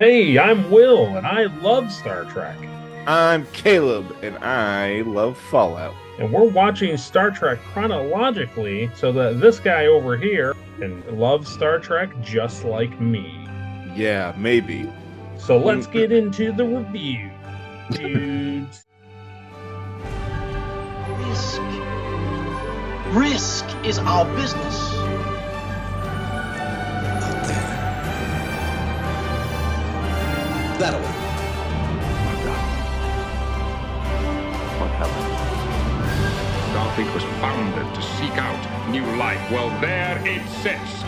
Hey, I'm Will, and I love Star Trek. I'm Caleb, and I love Fallout. And we're watching Star Trek chronologically so that this guy over here can love Star Trek just like me. Yeah, maybe. So let's get into the review, dudes. Risk. Risk is our business. Out there. That way. What happened? Starfleet was founded to seek out new life. Well, there it sits.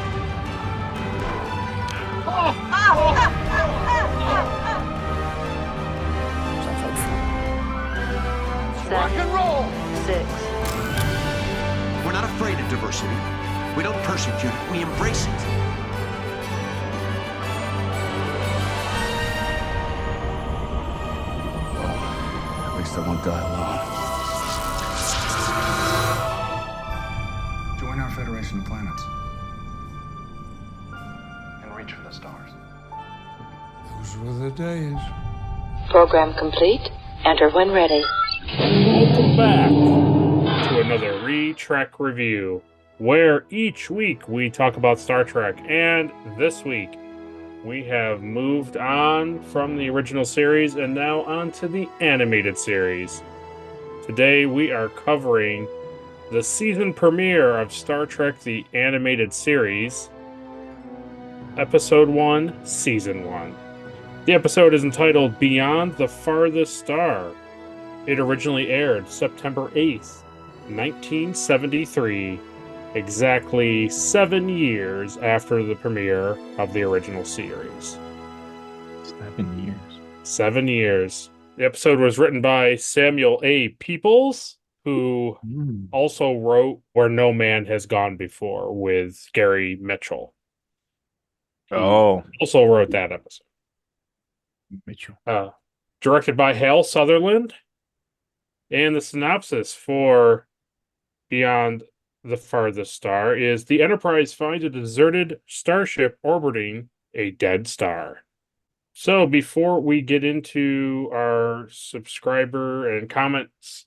Rock and roll! 6. We're not afraid of diversity. We don't persecute it, we embrace it. At least I won't die alone. Join our Federation of Planets. And reach for the stars. Those were the days. Program complete. Enter when ready. Welcome back to another Re-Trek review, where each week we talk about Star Trek, and this week we have moved on from the original series and now on to the animated series. Today we are covering the season premiere of Star Trek the Animated Series, Episode 1, Season 1. The episode is entitled Beyond the Farthest Star. It originally aired September 8th, 1973, exactly 7 years after the premiere of the original series. 7 years. 7 years. The episode was written by Samuel A. Peoples, who also wrote Where No Man Has Gone Before with Gary Mitchell. Oh, Also wrote that episode. Mitchell. Directed by Hal Sutherland. And the synopsis for Beyond the Farthest Star is the Enterprise finds a deserted starship orbiting a dead star. So before we get into our subscriber and comments,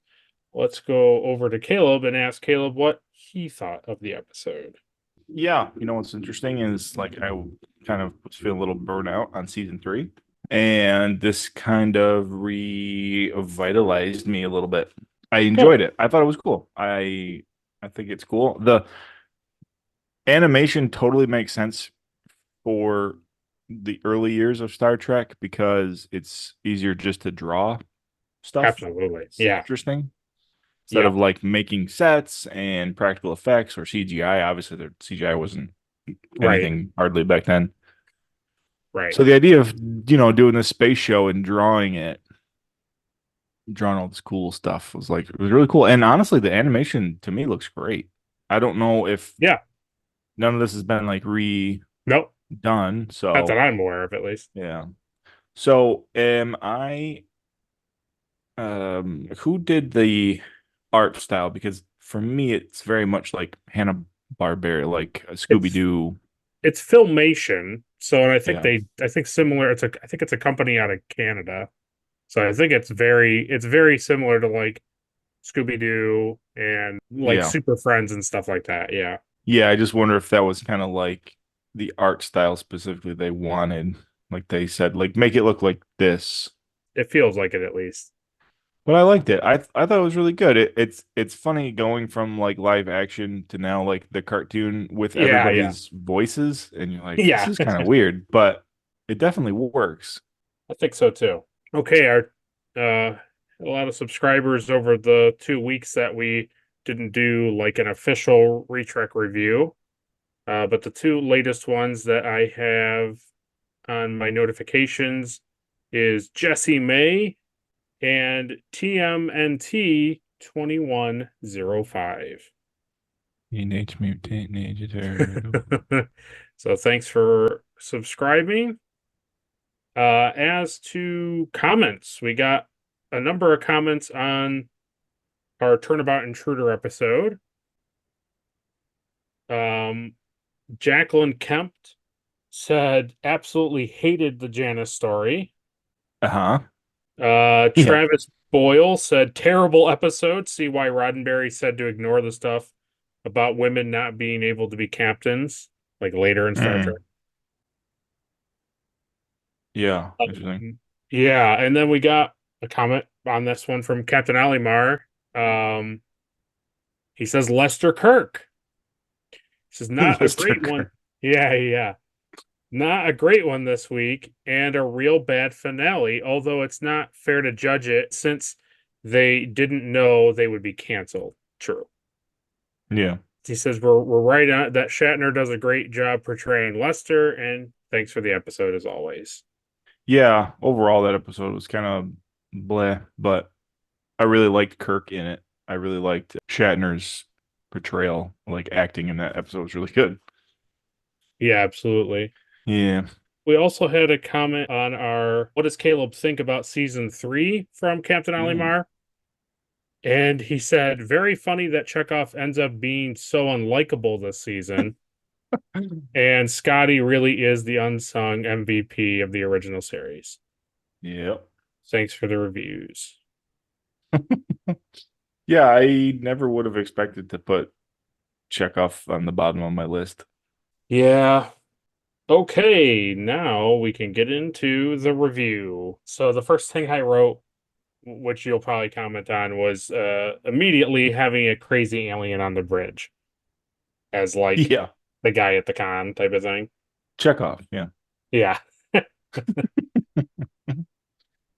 let's go over to Caleb and ask Caleb what he thought of the episode. yeah. You know what's interesting is I kind of feel a little burnt out on season 3, and this kind of revitalized me a little bit. I enjoyed it. I thought it was cool. I think it's cool. The animation totally makes sense for the early years of Star Trek because it's easier just to draw stuff. Absolutely. It's Yeah. interesting. Instead of making sets and practical effects or CGI. Obviously, the CGI wasn't anything hardly back then. Right. So the idea of, doing this space show and drawing all this cool stuff was it was really cool. And honestly, the animation to me looks great. I don't know if none of this has been redone. Nope. So Not that I'm aware of, at least. yeah. So am I who did the art style? Because for me it's very much like Hanna-Barbera, like a Scooby-Doo. It's Filmation. So, and I think Yeah. I think similar. I think it's a company out of Canada. So I think it's very similar to Scooby-Doo and Yeah. Super Friends and stuff like that. Yeah. Yeah, I just wonder if that was kind of the art style specifically they wanted. Like they said, make it look like this. It feels like it, at least. But I liked it. I thought it was really good. It's funny going from live action to now the cartoon with everybody's voices, and you're like, this is kind of weird, but it definitely works. I think so too. Okay, our a lot of subscribers over the 2 weeks that we didn't do an official Retrek review, but the 2 latest ones that I have on my notifications is Jessie May and TMNT 2105. Teenage Mutant Ninja Turtle. So thanks for subscribing. As to comments, we got a number of comments on our Turnabout Intruder episode. Jacqueline Kempt said absolutely hated the Janice story. Uh-huh. Yeah. Travis Boyle said terrible episode. See why Roddenberry said to ignore the stuff about women not being able to be captains, like later in Star Trek. Yeah, interesting. Yeah, and then we got a comment on this one from Captain Alimar. He says Lester Kirk. This is not a Lester great Kirk. one. Yeah. Not a great one this week, and a real bad finale, although it's not fair to judge it since they didn't know they would be canceled. True. Yeah. He says we're right on that. Shatner does a great job portraying Lester, and thanks for the episode as always. Yeah, overall that episode was kind of bleh, but I really liked Kirk in it. I really liked Shatner's portrayal, like acting in that episode was really good. Yeah, absolutely. Yeah. We also had a comment on our what does Caleb think about season 3 from Captain Alimar? And he said, very funny that Chekhov ends up being so unlikable this season. And Scotty really is the unsung MVP of the original series. Yep. Thanks for the reviews. Yeah, I never would have expected to put Chekhov on the bottom of my list. Yeah. Okay, now we can get into the review. So the first thing I wrote, which you'll probably comment on, was immediately having a crazy alien on the bridge as like Yeah. the guy at the con type of thing. Chekhov, yeah. Yeah.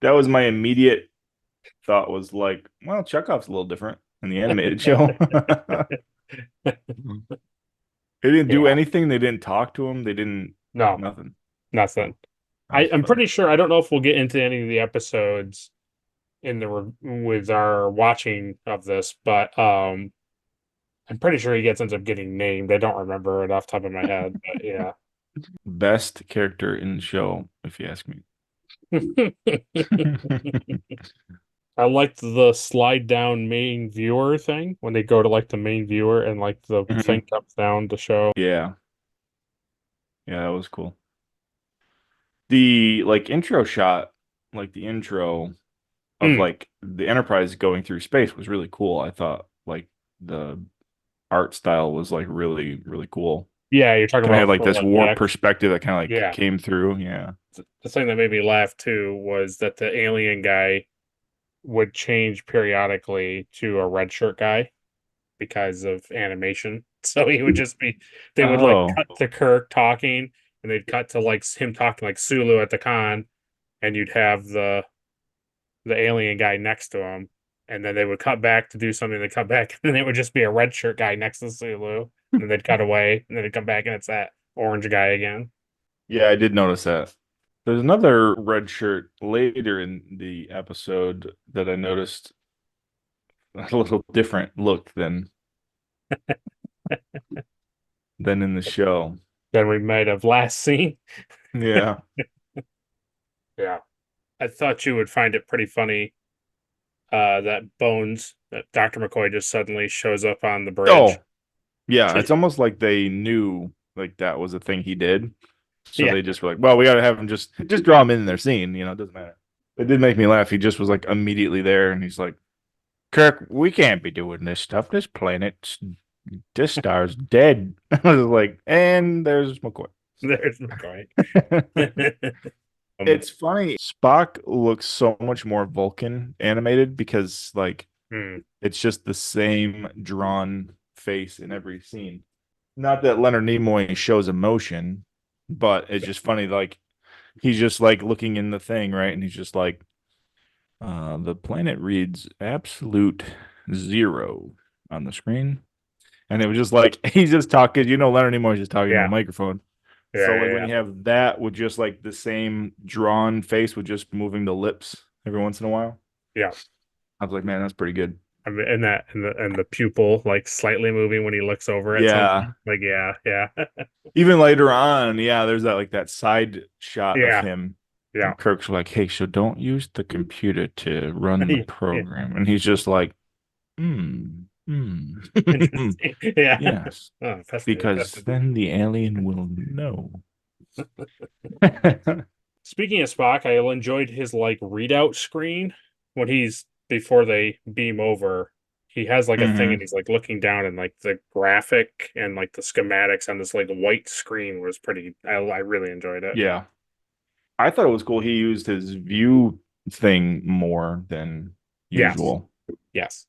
That was my immediate thought was like, well, Chekhov's a little different in the animated show. They didn't do anything. They didn't talk to him. They didn't. No, nothing. I'm pretty sure. I don't know if we'll get into any of the episodes in the with our watching of this, but I'm pretty sure he ends up getting named. I don't remember it off the top of my head, but yeah. Best character in the show, if you ask me. I liked the slide down main viewer thing when they go to like the main viewer and like the thing comes down to show. Yeah. Yeah, that was cool. The like intro shot, like the intro of like the Enterprise going through space was really cool. I thought like the art style was like really, really cool. Yeah, you're talking Kind of about had like this warped perspective that kind of like Yeah. came through. Yeah. The thing that made me laugh too was that the alien guy would change periodically to a red shirt guy because of animation. So he would just be, they would like cut to Kirk talking, and they'd cut to like him talking like Sulu at the con, and you'd have the alien guy next to him, and then they would cut back to do something. They cut back, and then it would just be a red shirt guy next to Sulu, and then they'd cut away, and then they'd come back, and it's that orange guy again. Yeah, I did notice that. There's another red shirt later in the episode that I noticed a little different look than in the show. Than we might have last seen. Yeah. Yeah. I thought you would find it pretty funny that Dr. McCoy just suddenly shows up on the bridge. Oh, yeah. It's almost like they knew like that was a thing he did. So they just were like, well, we got to have him just draw him in their scene. You know, it doesn't matter. It did make me laugh. He just was like immediately there. And he's like, Kirk, we can't be doing this stuff. This star's dead. I was like, and there's McCoy. There's McCoy. It's funny. Spock looks so much more Vulcan animated because like it's just the same drawn face in every scene. Not that Leonard Nimoy shows emotion, but it's just funny. Like he's just like looking in the thing, right? And he's just like, the planet reads absolute 0 on the screen. And it was just like, he's just talking, Leonard Nimoy's just talking to a microphone. Yeah, so like when you have that with just like the same drawn face with just moving the lips every once in a while. Yeah. I was like, man, that's pretty good. I mean, and the pupil like slightly moving when he looks over at something. Like, yeah. Even later on, there's that side shot of him. Yeah. And Kirk's like, hey, so don't use the computer to run the program. And he's just like, Yeah. Yes. Oh, because then the alien will know. Speaking of Spock, I enjoyed his like readout screen when he's before they beam over. He has like a thing and he's like looking down and like the graphic and like the schematics on this like white screen was pretty. I really enjoyed it. Yeah. I thought it was cool. He used his view thing more than Yes. usual. Yes.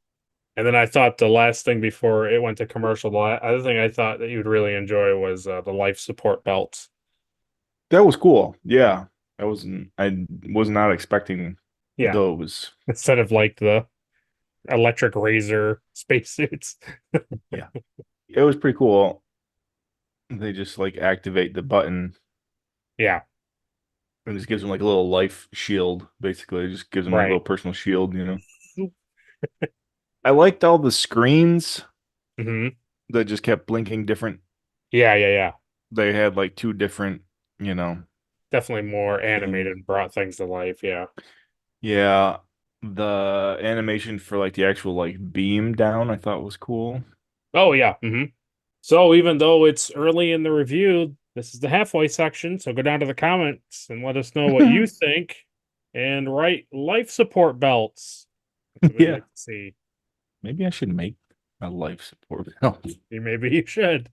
And then I thought the last thing before it went to commercial, the other thing I thought that you'd really enjoy was the life support belts. That was cool. Yeah. I was not expecting Yeah. those. Instead of like the electric razor spacesuits. Yeah. It was pretty cool. They just like activate the button Yeah. and just gives them like a little life shield, basically. It just gives them a Right. little personal shield, you know. I liked all the screens hmm that just kept blinking different. Yeah. They had like two different, you know. Definitely more animated and brought things to life. Yeah. Yeah. The animation for like the actual like beam down I thought was cool. Oh, yeah. So even though it's early in the review, this is the halfway section. So go down to the comments and let us know what you think and write life support belts. That's what we'd Yeah. like to see. Maybe I should make a life support belt. Maybe you should.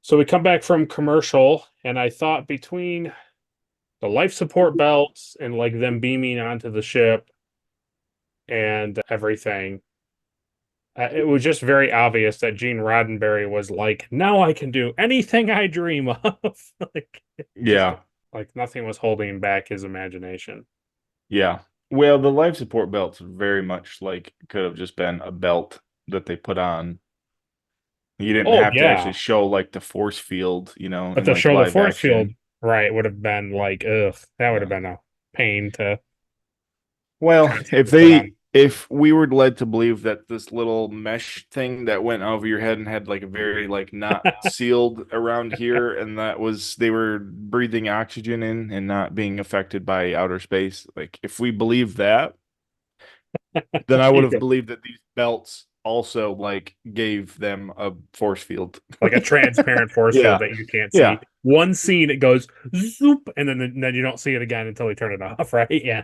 So we come back from commercial, and I thought between the life support belts and like them beaming onto the ship and everything, it was just very obvious that Gene Roddenberry was like, now I can do anything I dream of. Like, Yeah. like nothing was holding back his imagination. Yeah. Well, the life support belts very much like could have just been a belt that they put on. You didn't Oh, have to yeah. actually show like the force field, you know, But in to like show the live force action. field, right, would have been like, ugh, that would have Yeah. been a pain to. Well, constantly put on. if we were led to believe that this little mesh thing that went over your head and had like a very like not sealed around here, and that was they were breathing oxygen in and not being affected by outer space. Like if we believe that, then I would have believed that these belts also like gave them a force field. Like a transparent force Yeah. field that you can't see. Yeah. One scene it goes zoop, and then you don't see it again until we turn it off, right? Yeah.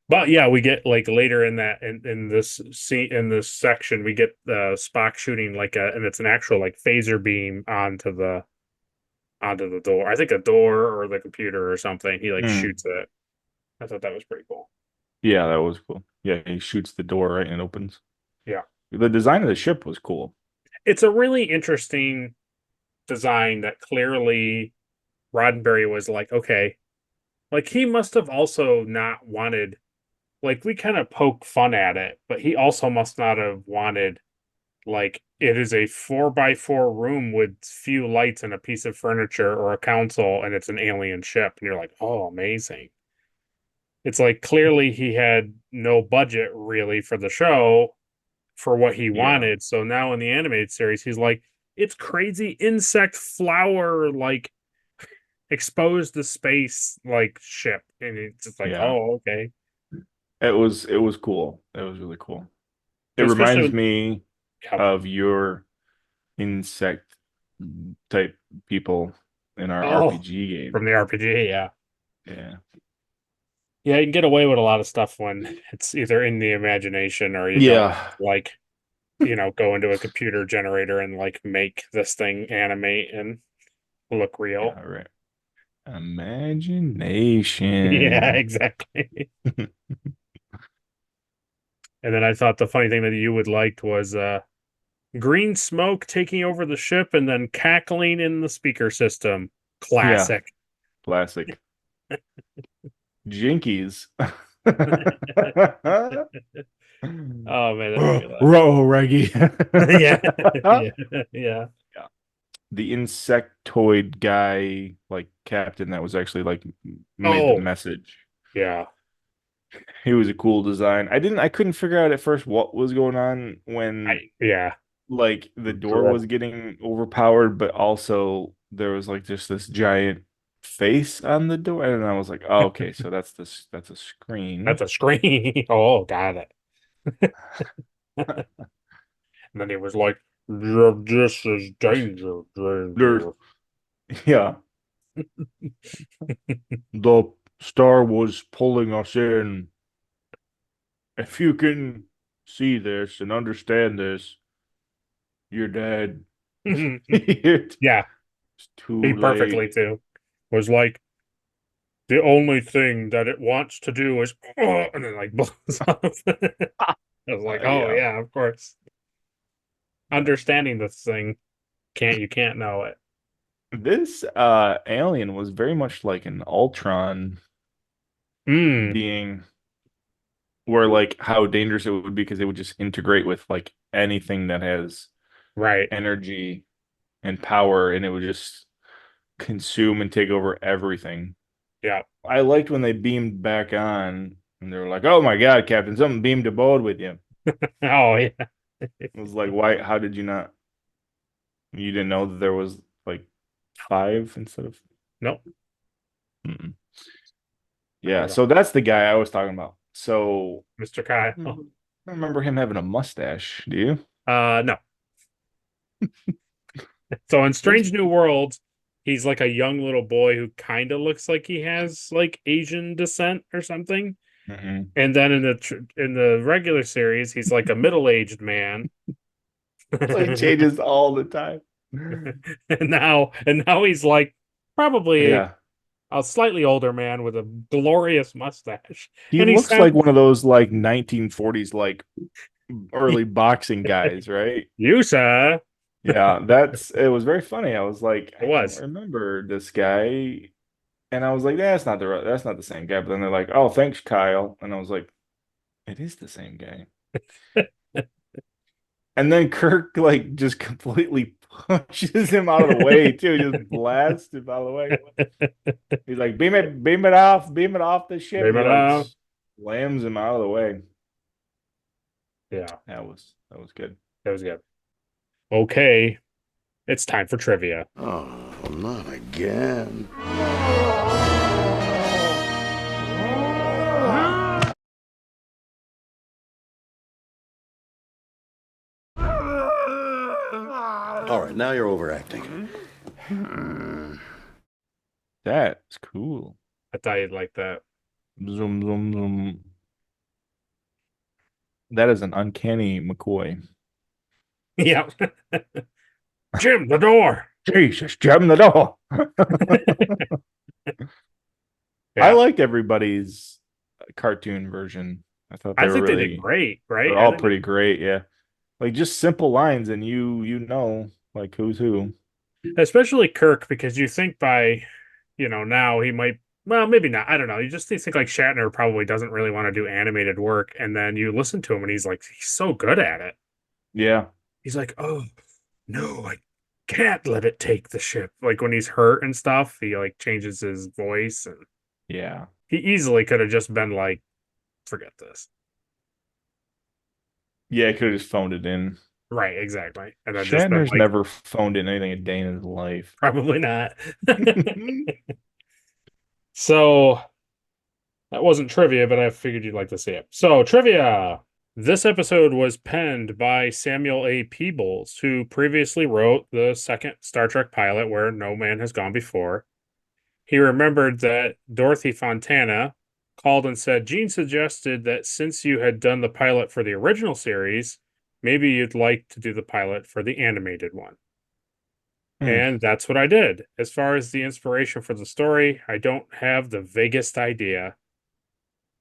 But yeah, we get like later in that in this scene in this section, we get Spock shooting like and it's an actual like phaser beam onto the door. I think a door or the computer or something. He like shoots it. I thought that was pretty cool. Yeah, that was cool. Yeah, he shoots the door right and it opens. Yeah. The design of the ship was cool. It's a really interesting design that clearly Roddenberry was like, okay, like he must have also not wanted, like we kind of poke fun at it, but he also must not have wanted, like it is a 4x4 room with few lights and a piece of furniture or a console, and it's an alien ship, and you're like, oh, amazing. It's like clearly he had no budget really for the show for what he wanted. So now in the animated series, he's like, it's crazy insect flower, like exposed to space, like ship. And it's just like, oh, okay. It was cool. It was really cool. It Especially reminds me of your insect type people in our RPG game. From the RPG, yeah. Yeah. Yeah, you can get away with a lot of stuff when it's either in the imagination or you don't like, go into a computer generator and like make this thing animate and look real. All right. Imagination. Yeah, exactly. And then I thought the funny thing that you would liked was green smoke taking over the ship and then cackling in the speaker system. Classic. Yeah. Classic. Jinkies. Oh man, Row Reggie. yeah. The insectoid guy, like captain, that was actually like made the message. Yeah. He was a cool design. I couldn't figure out at first what was going on when Yeah. like the door was getting overpowered, but also there was like just this giant face on the door, and I was like, oh, okay, so that's a screen. That's a screen. Oh, got it. And then he was like, "This is danger, danger." Yeah. The star was pulling us in. If you can see this and understand this, you're dead. It's Yeah, too he late. perfectly too. Was like, the only thing that it wants to do is, and then like blows up. I was like, oh Yeah. yeah, of course. Understanding this thing, you can't know it. This alien was very much like an Ultron Mm, being, where like how dangerous it would be because it would just integrate with like anything that has right. energy and power, and it would just consume and take over everything. Yeah. I liked when they beamed back on and they were like, "Oh my God, Captain, something beamed aboard with you." Oh yeah. It was like, why? How did you not? You didn't know that there was like five instead of. Nope. Mm-mm. Yeah, so that's the guy I was talking about. So Mr. Kyle. I don't remember him having a mustache. Do you? No. So in Strange New Worlds, he's like a young little boy who kind of looks like he has like Asian descent or something. Mm-hmm. And then in the regular series, he's like a middle-aged man. So he changes all the time. and now he's like probably Yeah. a slightly older man with a glorious mustache. He And he looks like sounds one of those like 1940s like early boxing guys, right? you, sir. Yeah, it was very funny. I was like, It I don't was. remember this guy. And I was like, that's not the same guy. But then they're like, oh, thanks, Kyle. And I was like, it is the same guy. And then Kirk like just completely pushes him out of the way too. Just blasts him out of the way. He's like, beam it off the ship. Beam And he it like off. slams him out of the way. Yeah, That was good. that was good. Okay, it's time for trivia. Oh, not again. All right, now you're overacting. That's cool. I thought you'd like that. Zoom, zoom, zoom. That is an uncanny McCoy. Yeah. Jim, the door. Jesus, Jim the door. Yeah. I liked everybody's cartoon version. I thought I they were think they really, did great, right? they're I all think pretty great. Yeah, like just simple lines, and you know like who's who. especially Kirk, because you think by, now he might, well, maybe not. I don't know. You just think like Shatner probably doesn't really want to do animated work, and then you listen to him, and he's so good at it. Yeah, He's like, oh no, I can't let it take the ship. Like when he's hurt and stuff, he like changes his voice, and yeah, he easily could have just been like, forget this. yeah. I could have just phoned it in. Right, exactly. And then just been Shatner's like, never phoned in anything a day in his life. probably not. So that wasn't trivia, but I figured you'd like to see it. So, trivia. This episode was penned by Samuel A. Peebles, who previously wrote the second Star Trek pilot, Where No Man Has Gone Before. He remembered that Dorothy Fontana called and said, Gene suggested that since you had done the pilot for the original series, maybe you'd like to do the pilot for the animated one. And that's what I did. As far as the inspiration for the story, I don't have the vaguest idea.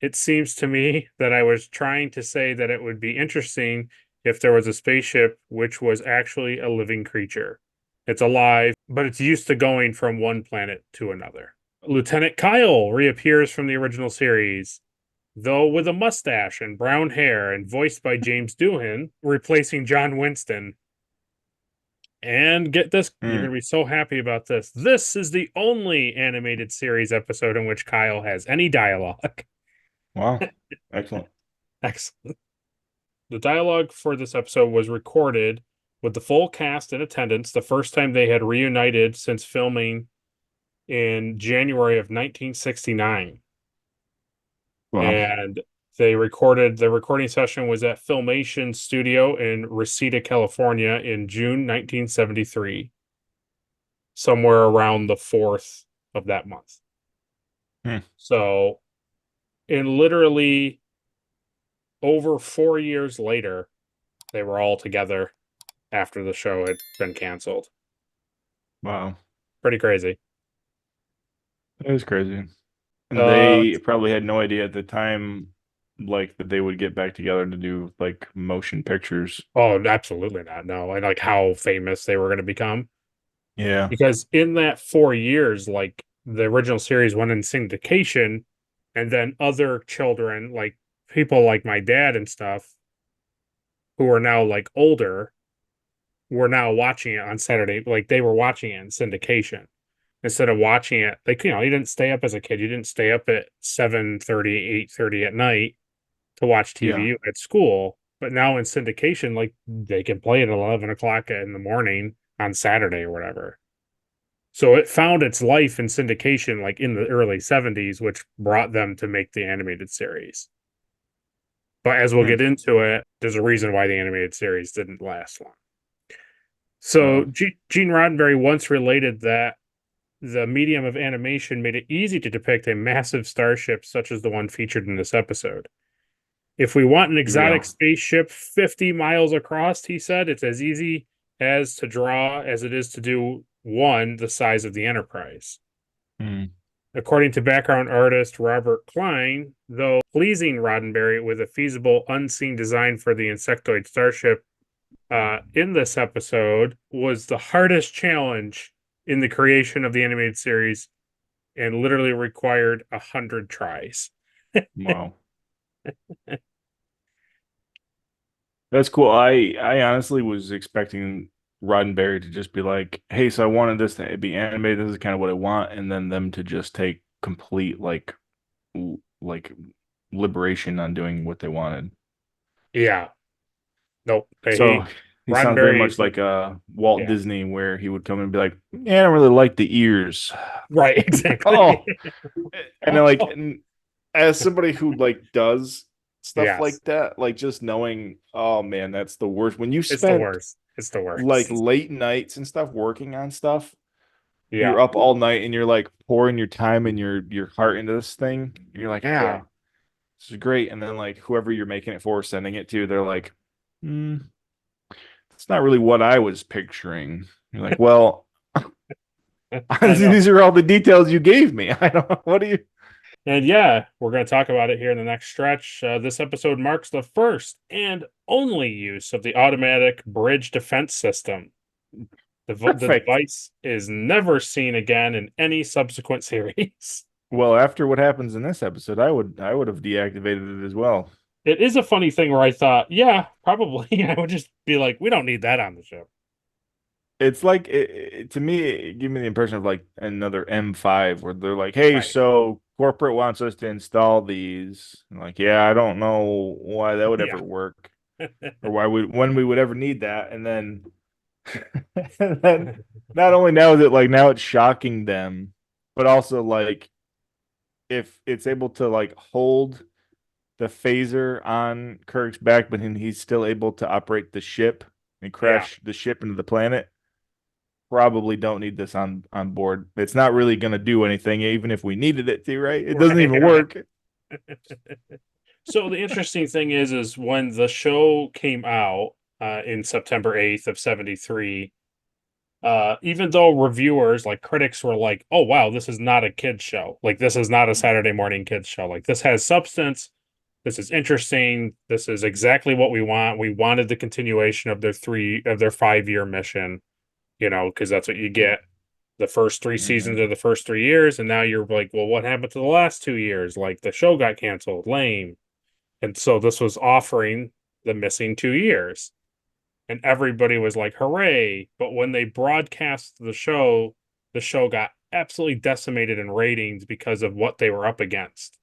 It seems to me that I was trying to say that it would be interesting if there was a spaceship which was actually a living creature. It's alive, but it's used to going from one planet to another. Lieutenant Kyle reappears from the original series, though with a mustache and brown hair and voiced by James Doohan, replacing John Winston. And get this, you're going to be so happy about this. This is the only animated series episode in which Kyle has any dialogue. Wow, excellent. Excellent. The dialogue for this episode was recorded with the full cast in attendance, the first time they had reunited since filming in January of 1969. Wow. And the recording session was at Filmation Studio in Reseda, California in June 1973, somewhere around the 4th of that month. So, in literally over 4 years later, they were all together after the show had been canceled. Wow. Pretty crazy. It was crazy. And they probably had no idea at the time, like, that they would get back together to do, like, motion pictures. Oh, absolutely not. No. And like how famous they were going to become. Yeah. Because in that 4 years, like the original series went in syndication, and then other children, like people like my dad and stuff, who are now like older, were now watching it on Saturday. Like they were watching it in syndication instead of watching it. Like, you didn't stay up as a kid. You didn't stay up at 7:30, 8:30 at night to watch TV at school. But now in syndication, like they can play at 11 o'clock in the morning on Saturday or whatever. So it found its life in syndication like in the early 70s, which brought them to make the animated series. But as we'll get into it, there's a reason why the animated series didn't last long. So Gene Roddenberry once related that the medium of animation made it easy to depict a massive starship such as the one featured in this episode. If we want an exotic spaceship 50 miles across, he said, it's as easy as to draw as it is to do one the size of the Enterprise. According to background artist Robert Klein, though pleasing Roddenberry with a feasible unseen design for the insectoid starship in this episode was the hardest challenge in the creation of the animated series and literally required 100 tries. Wow. That's cool. I honestly was expecting Roddenberry to just be like, hey, so I wanted this to be animated. This is kind of what I want. And then them to just take complete like liberation on doing what they wanted. Yeah. Nope. So he sounds very much like Walt Disney, where he would come and be like, yeah, I don't really like the ears. Right, exactly. And then like as somebody who like does stuff like that, like just knowing, oh man, that's the worst. When you spend it's the worst. Like late nights and stuff working on stuff. You're up all night and you're like pouring your time and your heart into this thing. You're like, this is great. And then like whoever you're making it for, sending it to, they're like, it's not really what I was picturing. You're like, well, these are all the details you gave me. I don't know. What do you? And we're going to talk about it here in the next stretch. This episode marks the first and only use of the automatic bridge defense system. The device is never seen again in any subsequent series. Well, after what happens in this episode, I would have deactivated it as well. It is a funny thing where I thought, probably. I would just be like, we don't need that on the ship. It's like, to me, it gave me the impression of like another M5 where they're like, hey, so corporate wants us to install these. I'm like, I don't know why that would ever work or when we would ever need that. And then, not only now is it like, now it's shocking them, but also like, if it's able to like hold the phaser on Kirk's back, but then he's still able to operate the ship and crash the ship into the planet, probably don't need this on board. It's not really going to do anything, even if we needed it to, right? It doesn't even work. So the interesting thing is when the show came out in September 8th of 73, even though reviewers, like critics, were like, oh, wow, this is not a kid's show. Like, this is not a Saturday morning kids show. Like, this has substance. This is interesting. This is exactly what we want. We wanted the continuation of their 5-year mission, because that's what you get. The first 3 seasons of the first 3 years. And now you're like, well, what happened to the last 2 years? Like, the show got canceled. Lame. And so this was offering the missing 2 years. And everybody was like, hooray. But when they broadcast the show got absolutely decimated in ratings because of what they were up against.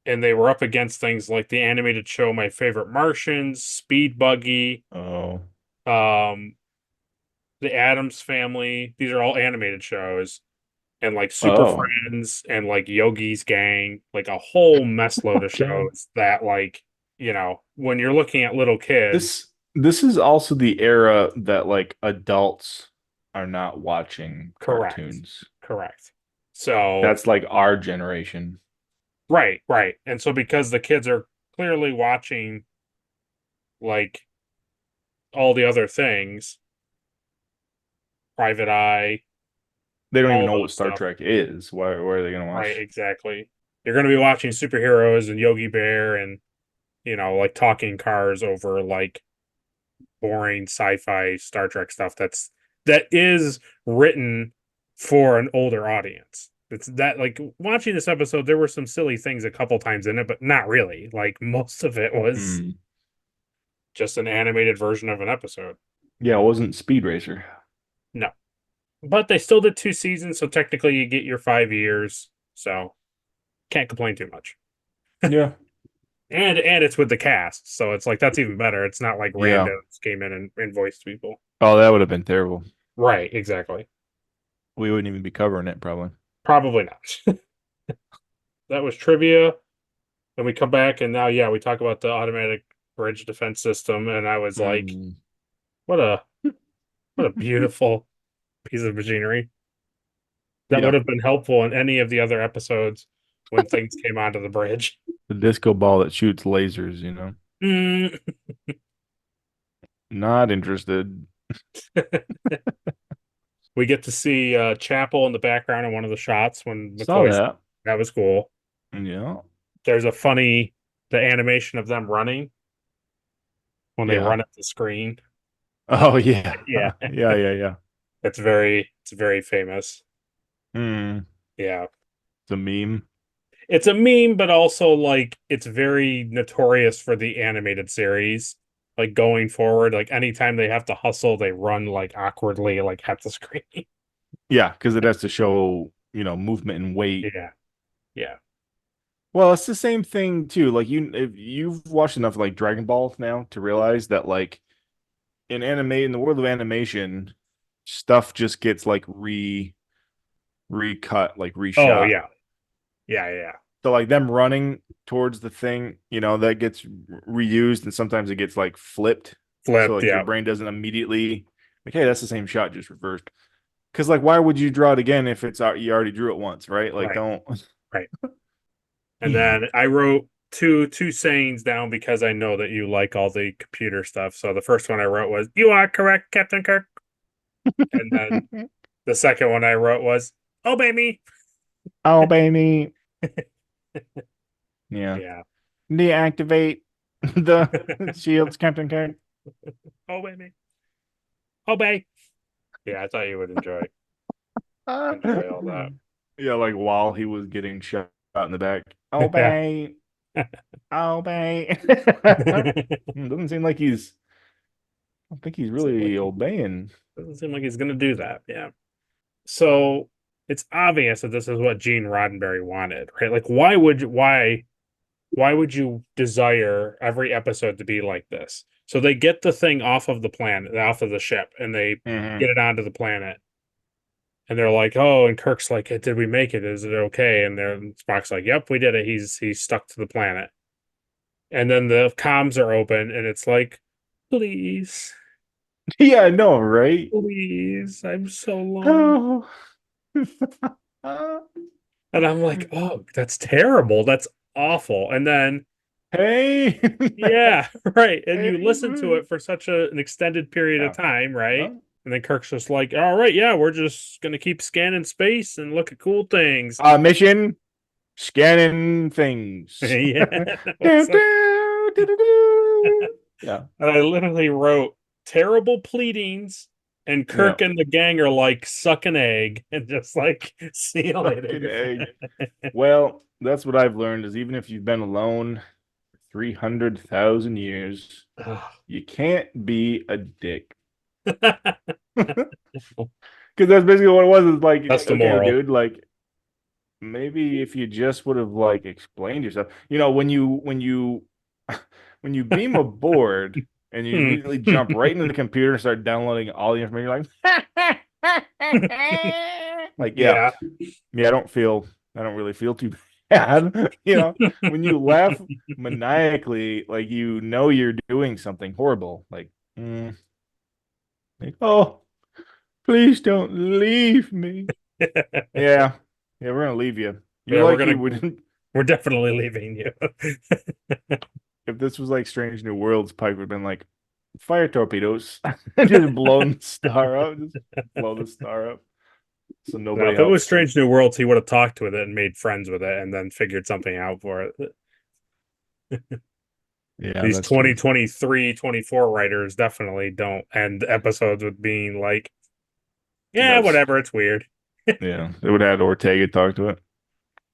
And they were up against things like the animated show My Favorite Martians, Speed Buggy, The Addams Family. These are all animated shows. And like Super Oh. Friends and like Yogi's Gang, like a whole mess load of Okay. shows that like, when you're looking at little kids. This is also the era that like adults are not watching Correct. cartoons. Correct. So That's like our generation. right. And so because the kids are clearly watching like all the other things, Private Eye, They don't even all know what those Star stuff. Trek is. Why are they gonna watch? Right, exactly. You're going to be watching superheroes and Yogi Bear and like talking cars over like boring sci-fi Star Trek stuff that is written for an older audience. It's that like watching this episode, there were some silly things a couple times in it, but not really. Like most of it was just an animated version of an episode. Yeah, it wasn't Speed Racer. No. But they still did 2 seasons, so technically you get your 5 years. So can't complain too much. Yeah. And it's with the cast, so it's like that's even better. It's not like Yeah. randos came in and voiced people. Oh, that would have been terrible. Right, exactly. We wouldn't even be covering it, probably. Probably not. That was trivia. Then we come back and now, we talk about the automatic bridge defense system, and I was like, what a beautiful piece of machinery. That would have been helpful in any of the other episodes when things came onto the bridge. The disco ball that shoots lasers, Not interested. We get to see Chapel in the background in one of the shots when Saw McCoy's. that. That was cool. Yeah. There's the animation of them running when they run at the screen. Oh yeah. Yeah. Yeah. It's very famous. Yeah. It's a meme. It's a meme, but also like it's very notorious for the animated series. Like going forward, like anytime they have to hustle, they run like awkwardly, like at the screen. Yeah, because it has to show, movement and weight. Yeah. Well, it's the same thing too. Like if you've watched enough like Dragon Ball now to realize that like in the world of animation, stuff just gets like recut, like reshot. Oh yeah. So like them running towards the thing, that gets reused, and sometimes it gets like flipped. So like your brain doesn't immediately like, hey, that's the same shot, just reversed. Because like, why would you draw it again if it's you already drew it once, right? Like, don't. Right. And then I wrote two sayings down because I know that you like all the computer stuff. So the first one I wrote was, "You are correct, Captain Kirk." And then the second one I wrote was, "Obey me." Obey me. Yeah. Deactivate the shields, Captain Kirk. Obey me. Obey. Yeah, I thought you would enjoy all that. Yeah, like while he was getting shot in the back. Obey. Obey. Doesn't seem like I don't think he's really obeying. Doesn't seem like he's gonna do that. Yeah. So it's obvious that this is what Gene Roddenberry wanted, right? Like, why would you desire every episode to be like this? So they get the thing off of the planet, off of the ship, and they get it onto the planet. And they're like, "Oh," and Kirk's like, "Did we make it? Is it okay?" And Spock's like, "Yep, we did it. He's stuck to the planet." And then the comms are open, and it's like, "Please." Yeah, I know, right? Please, I'm so long. And I'm like, oh, that's terrible. That's awful. And then, hey, yeah, right. And you listen to it for such an extended period of time, right? Huh? And then Kirk's just like, all right, yeah, we're just gonna keep scanning space and look at cool things. Mission scanning things. Yeah. Yeah. And I literally wrote terrible pleadings, and Kirk and the gang are like, suck an egg, and just like, see you later. Well, that's what I've learned is even if you've been alone for 300,000 years, you can't be a dick. Because that's basically what it was. Is like, that's the okay, moral, dude. Like, maybe if you just would have like explained yourself, when you beam aboard, and you immediately jump right into the computer and start downloading all the information. Like, yeah, I don't really feel too bad. When you laugh maniacally, like you're doing something horrible. Like, oh, please don't leave me. Yeah, we're gonna leave you. We're definitely leaving you. If this was like Strange New Worlds, Pike would have been like, fire torpedoes, and just blown the star up. Just blow the star up. So nobody. If it was Strange New Worlds, he would have talked with it and made friends with it, and then figured something out for it. Yeah, these 2023, 24 writers definitely don't end episodes with being like, whatever, it's weird. Yeah, they would have had Ortega talk to it.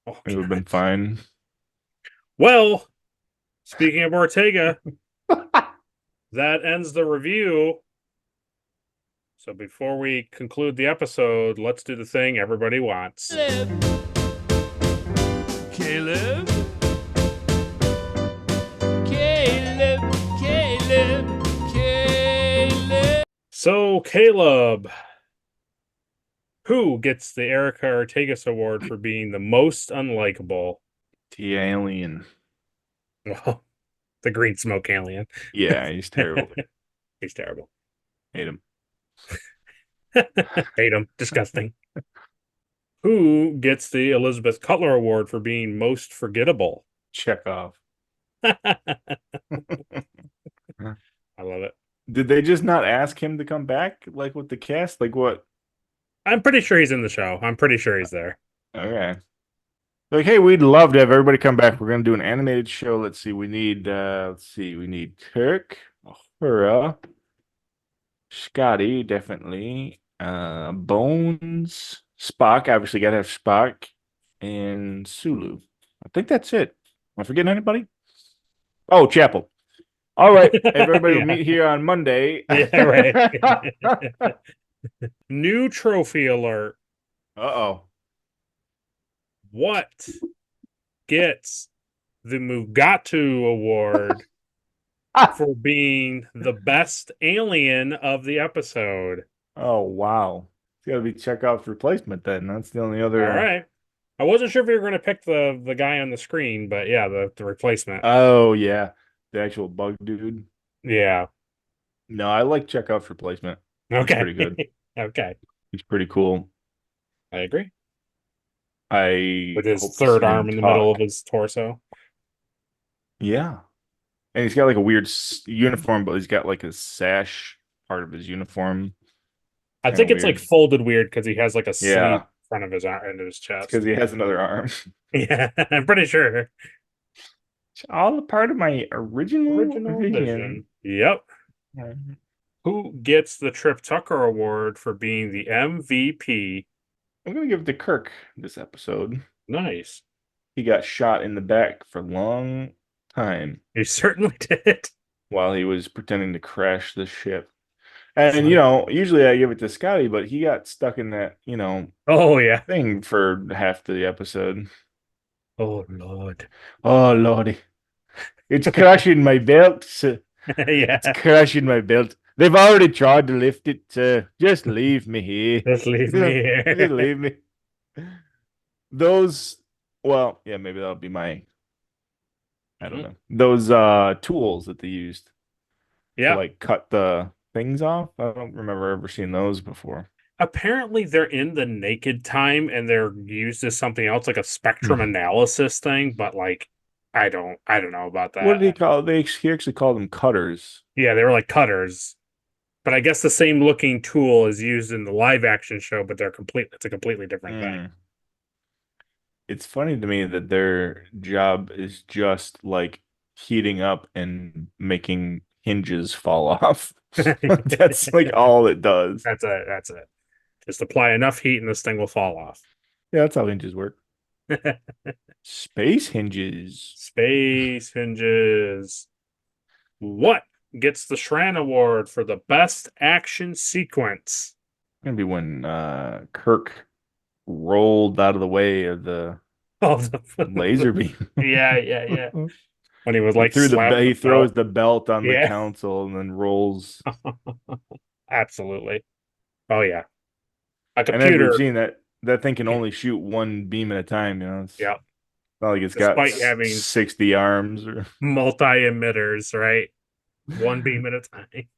Oh, it would have been fine. Well, speaking of Ortega, that ends the review. So before we conclude the episode, let's do the thing everybody wants. Caleb. So, Caleb, who gets the Erica Ortegas Award for being the most unlikable? The alien. Well, the green smoke alien. Yeah, he's terrible. He's terrible. Hate him. Hate him. Disgusting. Who gets the Elizabeth Cutler Award for being most forgettable? Chekhov. I love it. Did they just not ask him to come back, like with the cast? Like what? I'm pretty sure he's in the show. I'm pretty sure he's there. Okay. Like, hey, we'd love to have everybody come back. We're gonna do an animated show. Let's see. We need Kirk, Uhura, Scotty, definitely. Bones, Spock, obviously gotta have Spock, and Sulu. I think that's it. Am I forgetting anybody? Oh, Chapel. All right, everybody will meet here on Monday. Yeah, right. New trophy alert. Uh-oh. What gets the Mugatu Award for being the best alien of the episode? Oh, wow. It's got to be Chekhov's replacement then. That's the only other. All right. I wasn't sure if you were going to pick the guy on the screen, but yeah, the replacement. Oh, yeah. The actual bug dude. Yeah. No, I like Chekhov's replacement. Okay. He's pretty good. Okay. He's pretty cool. I agree. With his third arm in the middle of his torso. Yeah. And he's got like a weird uniform, but he's got like a sash part of his uniform. I think it's like folded weird because he has like a sleeve in front of his arm into his chest. Because he has another arm. Yeah, I'm pretty sure. It's all a part of my original vision. Yep. Who gets the Trip Tucker Award for being the MVP? I'm going to give it to Kirk this episode. Nice. He got shot in the back for a long time. He certainly did. While he was pretending to crash the ship. And, usually I give it to Scotty, but he got stuck in that, oh, yeah, thing for half the episode. Oh, Lord. Oh, Lordy. It's crushing my belt. Yeah. It's crushing my belt. They've already tried to lift it. Just leave me here. Just leave me here. Just leave me. Those, well, yeah, maybe that'll be my, I don't know. Those tools that they used. Yeah. To, like, cut the things off. I don't remember ever seeing those before. Apparently they're in the naked time and they're used as something else, like a spectrum analysis thing, but like I don't know about that. What did he call it? He actually called them cutters. Yeah, they were like cutters. But I guess the same looking tool is used in the live action show, but it's a completely different thing. It's funny to me that their job is just like heating up and making hinges fall off. That's like all it does. That's it. Just apply enough heat and this thing will fall off. Yeah, that's how hinges work. Space hinges. Space hinges. What gets the Shran Award for the best action sequence? It's gonna be when Kirk rolled out of the way of the laser beam. Yeah. When he was like Through slapping he the throws belt. the belt on the Yeah. council and then rolls. Absolutely. Oh yeah. A And as we've computer. seen, that thing can Yeah. only shoot one beam at a time. It's Yeah. not like it's got Despite having 60 arms or multi-emitters, right? One beam at a time.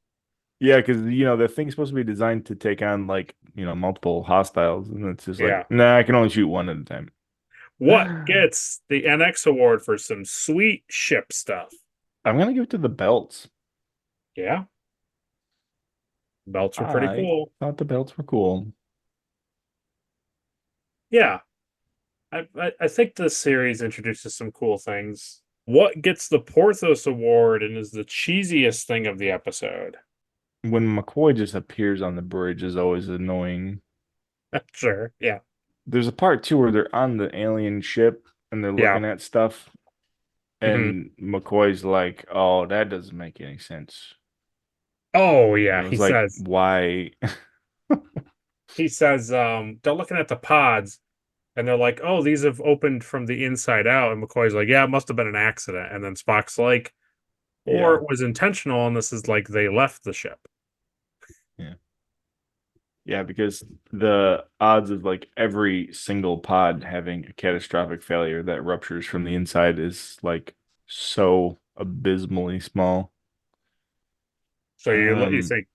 yeah, because the thing's supposed to be designed to take on like multiple hostiles, and it's just Yeah. like nah, I can only shoot one at a time. What gets the NX award for some sweet ship stuff? I'm gonna give it to the belts. Yeah. Belts were pretty I cool. thought the belts were cool. Yeah. I think this series introduces some cool things. What gets the Porthos award and is the cheesiest thing of the episode? When McCoy just appears on the bridge is always annoying. Sure. Yeah. There's a part too where they're on the alien ship and they're Yeah. looking at stuff, and McCoy's like, "Oh, that doesn't make any sense." Oh And yeah. I was like, "Why?" He says, they're looking at the pods and they're like, oh, these have opened from the inside out. And McCoy's like, yeah, it must have been an accident. And then Spock's like, or Yeah. it was intentional. And this is like they left the ship. Yeah. Yeah, because the odds of like every single pod having a catastrophic failure that ruptures from the inside is like so abysmally small. So you think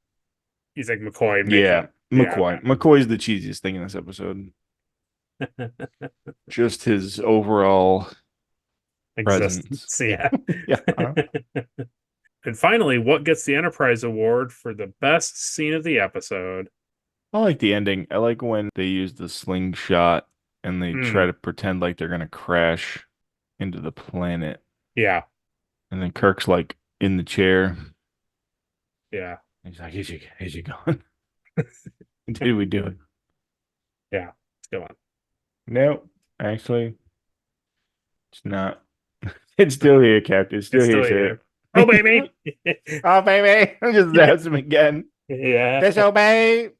McCoy Yeah, making McCoy's the cheesiest thing in this episode. Just his overall existence. Yeah. Yeah. And finally, what gets the Enterprise Award for the best scene of the episode? I like the ending. I like when they use the slingshot and they try to pretend like they're gonna crash into the planet. Yeah. And then Kirk's like in the chair. Yeah. He's like, is you going? Did we do it? Yeah. It's going. No, actually, it's not. It's still here, Captain. It's still here. Oh, baby. Oh, baby. Just zaps him again. Yeah. Disobey.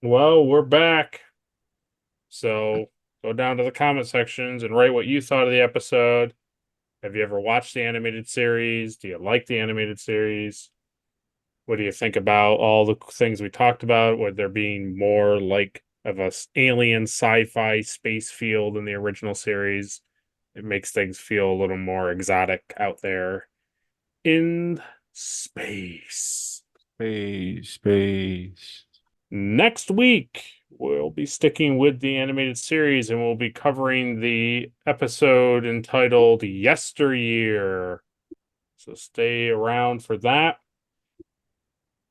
Well, we're back. So go down to the comment sections and write what you thought of the episode. Have you ever watched the animated series? Do you like the animated series? What do you think about all the things we talked about? Would there being more like of a alien sci-fi space feel than the original series? It makes things feel a little more exotic out there in space. Space. Next week, we'll be sticking with the animated series and we'll be covering the episode entitled Yesteryear. So stay around for that.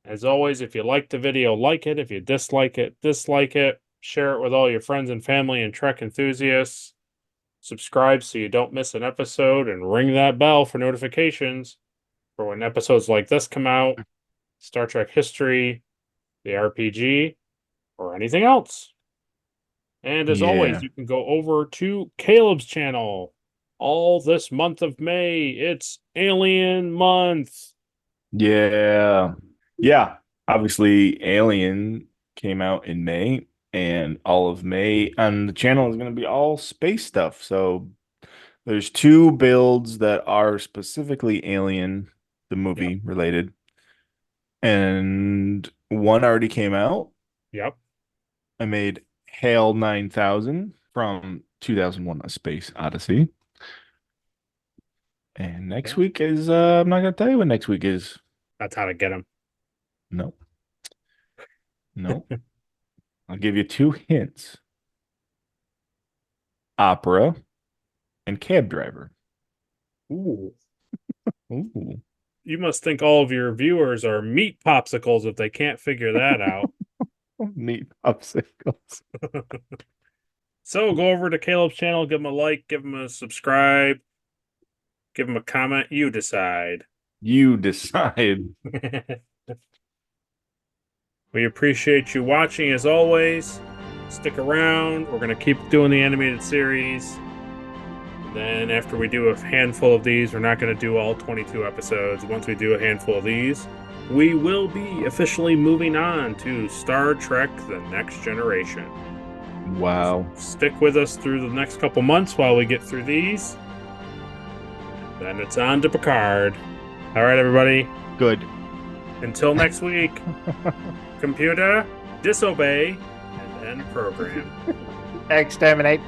As always, if you like the video, like it. If you dislike it, dislike it. Share it with all your friends and family and Trek enthusiasts. Subscribe so you don't miss an episode and ring that bell for notifications for when episodes like this come out, Star Trek history, the RPG, or anything else. And as always, you can go over to Caleb's channel. All this month of May, it's Alien Month. Yeah. Yeah. Obviously, Alien came out in May, and all of May on the channel is going to be all space stuff. So there's 2 builds that are specifically Alien, the movie related, and one already came out. Yep. I made HAL 9000 from 2001: A Space Odyssey. And next week is, I'm not going to tell you what next week is. That's how to get them. No. I'll give you 2 hints. Opera and cab driver. Ooh. Ooh. You must think all of your viewers are meat popsicles if they can't figure that out. Meat popsicles. So go over to Caleb's channel, give him a like, give him a subscribe, give him a comment. You decide. You decide. We appreciate you watching as always. Stick around. We're going to keep doing the animated series. Then after we do a handful of these, we're not going to do all 22 episodes. Once we do a handful of these, we will be officially moving on to Star Trek: The Next Generation. Wow. Stick with us through the next couple months while we get through these. Then it's on to Picard. All right, everybody. Good. Until next week, computer, disobey, and end program. Exterminate.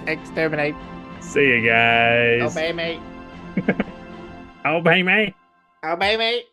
Exterminate. See you guys. Obey me. Obey me. Obey me.